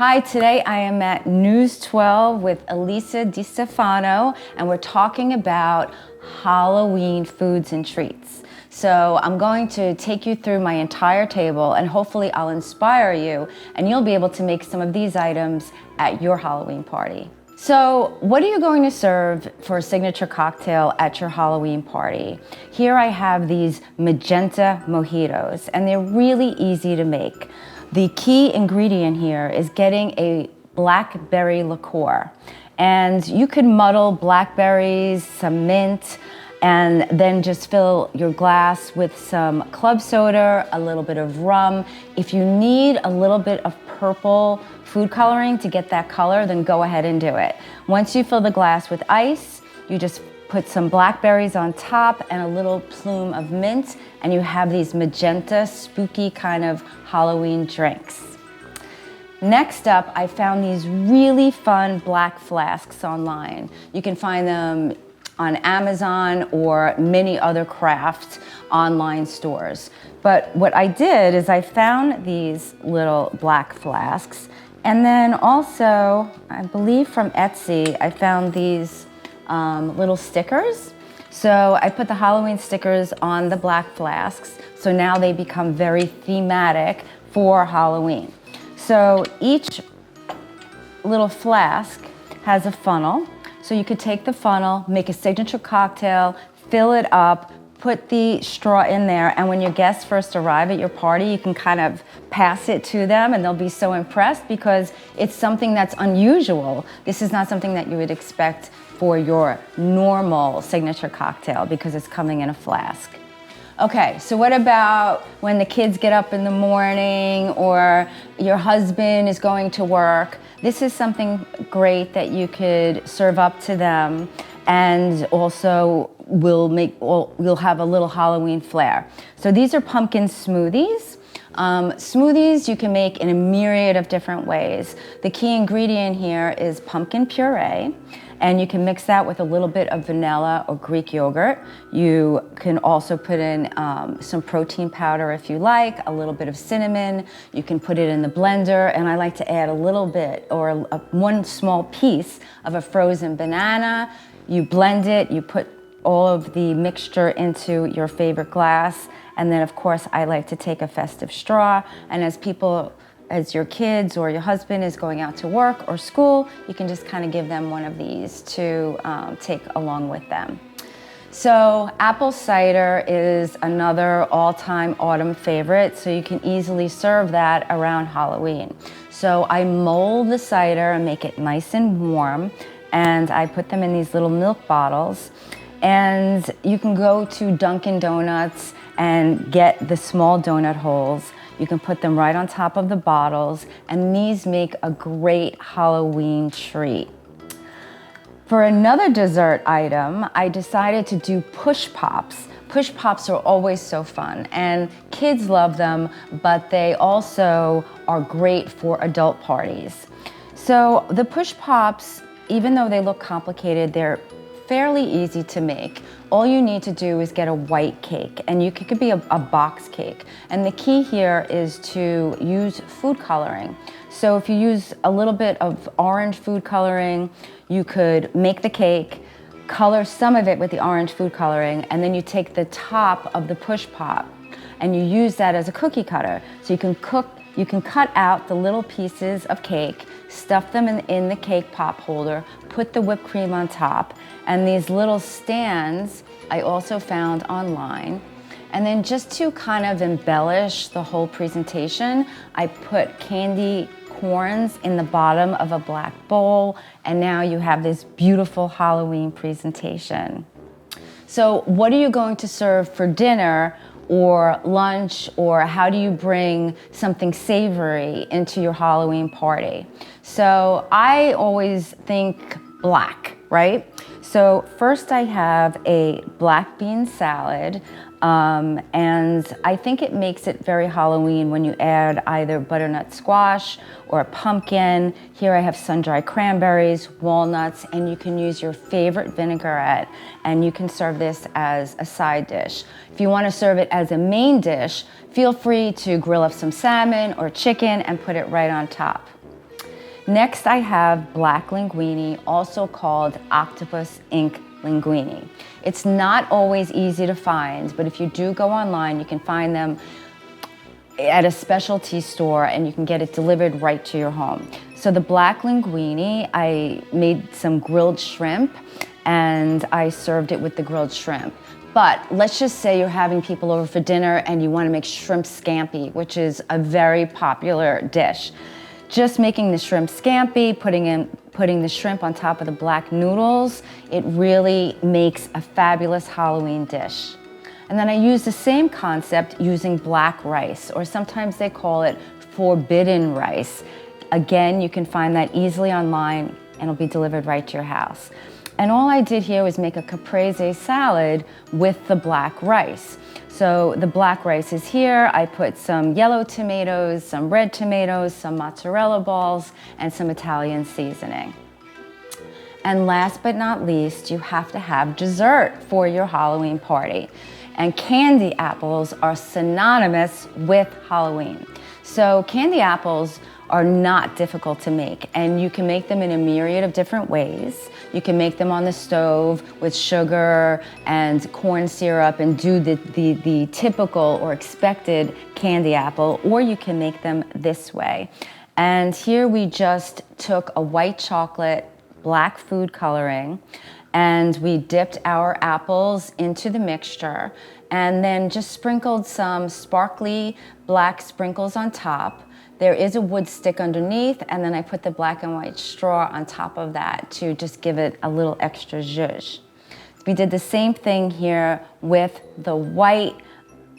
Hi, today I am at News12 with Elisa DiStefano, and we're talking about Halloween foods and treats. So I'm going to take you through my entire table, and hopefully I'll inspire you, and you'll be able to make some of these items at your Halloween party. So what are you going to serve for a signature cocktail at your Halloween party? Here I have these Magenta Mojitos, and they're really easy to make. The key ingredient here is getting a blackberry liqueur. And you could muddle blackberries, some mint, and then just fill your glass with some club soda, a little bit of rum. If you need a little bit of purple food coloring to get that color, then go ahead and do it. Once you fill the glass with ice, you just put some blackberries on top and a little plume of mint, and you have these magenta, spooky kind of Halloween drinks. Next up, I found these really fun black flasks online. You can find them on Amazon or many other craft online stores. But what I did is I found these little black flasks, and then also, I believe from Etsy, I found these little stickers. So I put the Halloween stickers on the black flasks, so now they become very thematic for Halloween. So each little flask has a funnel, so you could take the funnel, make a signature cocktail, fill it up, put the straw in there, and when your guests first arrive at your party, you can kind of pass it to them, and they'll be so impressed because it's something that's unusual. This is not something that you would expect for your normal signature cocktail because it's coming in a flask. Okay, so what about when the kids get up in the morning or your husband is going to work? This is something great that you could serve up to them, and also we'll have a little Halloween flair. So these are pumpkin smoothies. Smoothies you can make in a myriad of different ways. The key ingredient here is pumpkin puree, and you can mix that with a little bit of vanilla or Greek yogurt. You can also put in some protein powder if you like, a little bit of cinnamon. You can put it in the blender, and I like to add a little bit or one small piece of a frozen banana. You blend it, you put all of the mixture into your favorite glass, and then of course I like to take a festive straw, and as your kids or your husband is going out to work or school, you can just kind of give them one of these to take along with them. So apple cider is another all-time autumn favorite, so you can easily serve that around Halloween. So I mold the cider and make it nice and warm, and I put them in these little milk bottles. And you can go to Dunkin' Donuts and get the small donut holes. You can put them right on top of the bottles, and these make a great Halloween treat. For another dessert item, I decided to do push pops. Push pops are always so fun, and kids love them, but they also are great for adult parties. So the push pops, even though they look complicated, they're fairly easy to make. All you need to do is get a white cake, and it could be a box cake. And the key here is to use food coloring. So if you use a little bit of orange food coloring, you could make the cake, color some of it with the orange food coloring, and then you take the top of the push pop and you use that as a cookie cutter. So you can cut out the little pieces of cake, stuff them in the cake pop holder, put the whipped cream on top, and these little stands I also found online. And then just to kind of embellish the whole presentation, I put candy corns in the bottom of a black bowl, and now you have this beautiful Halloween presentation. So what are you going to serve for dinner or lunch, or how do you bring something savory into your Halloween party? So I always think black, right? So first I have a black bean salad, and I think it makes it very Halloween when you add either butternut squash or a pumpkin. Here I have sun-dried cranberries, walnuts, and you can use your favorite vinaigrette, and you can serve this as a side dish. If you want to serve it as a main dish, feel free to grill up some salmon or chicken and put it right on top. Next, I have black linguine, also called octopus ink linguine. It's not always easy to find, but if you do go online, you can find them at a specialty store and you can get it delivered right to your home. So the black linguine, I made some grilled shrimp and I served it with the grilled shrimp. But let's just say you're having people over for dinner and you want to make shrimp scampi, which is a very popular dish. Just making the shrimp scampi, putting the shrimp on top of the black noodles, it really makes a fabulous Halloween dish. And then I use the same concept using black rice, or sometimes they call it forbidden rice. Again, you can find that easily online and it'll be delivered right to your house. And all I did here was make a caprese salad with the black rice. So the black rice is here. I put some yellow tomatoes, some red tomatoes, some mozzarella balls, and some Italian seasoning. And last but not least, you have to have dessert for your Halloween party. And candy apples are synonymous with Halloween. So candy apples are not difficult to make, and you can make them in a myriad of different ways. You can make them on the stove with sugar and corn syrup and do the typical or expected candy apple, or you can make them this way. And here we just took a white chocolate, black food coloring, and we dipped our apples into the mixture and then just sprinkled some sparkly black sprinkles on top. There is a wood stick underneath, and then I put the black and white straw on top of that to just give it a little extra zhuzh. We did the same thing here with the white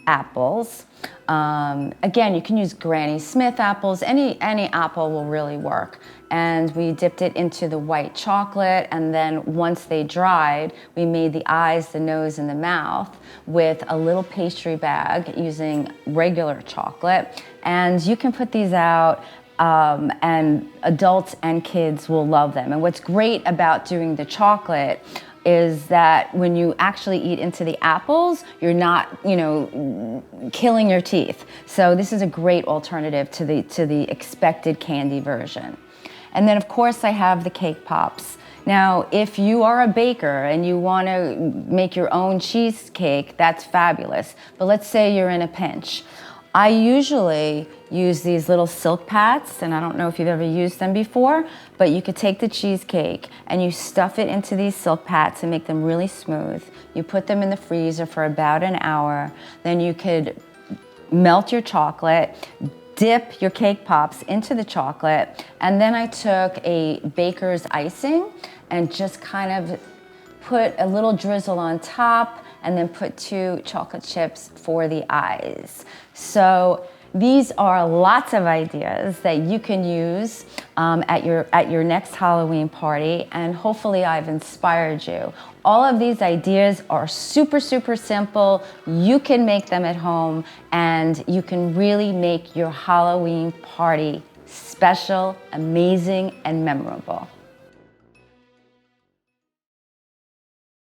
apples. Again, you can use Granny Smith apples. Any apple will really work. And we dipped it into the white chocolate, and then once they dried, we made the eyes, the nose, and the mouth with a little pastry bag using regular chocolate. And you can put these out and adults and kids will love them. And what's great about doing the chocolate is that when you actually eat into the apples, you're not, killing your teeth. So this is a great alternative to the expected candy version. And then of course I have the cake pops. Now, if you are a baker and you want to make your own cheesecake, that's fabulous. But let's say you're in a pinch. I usually use these little silk pats, and I don't know if you've ever used them before, but you could take the cheesecake and you stuff it into these silk pats and make them really smooth. You put them in the freezer for about an hour. Then you could melt your chocolate, dip your cake pops into the chocolate, and then I took a baker's icing and just kind of put a little drizzle on top and then put 2 chocolate chips for the eyes. So these are lots of ideas that you can use at your next Halloween party, and hopefully I've inspired you. All of these ideas are super, super simple. You can make them at home, and you can really make your Halloween party special, amazing, and memorable.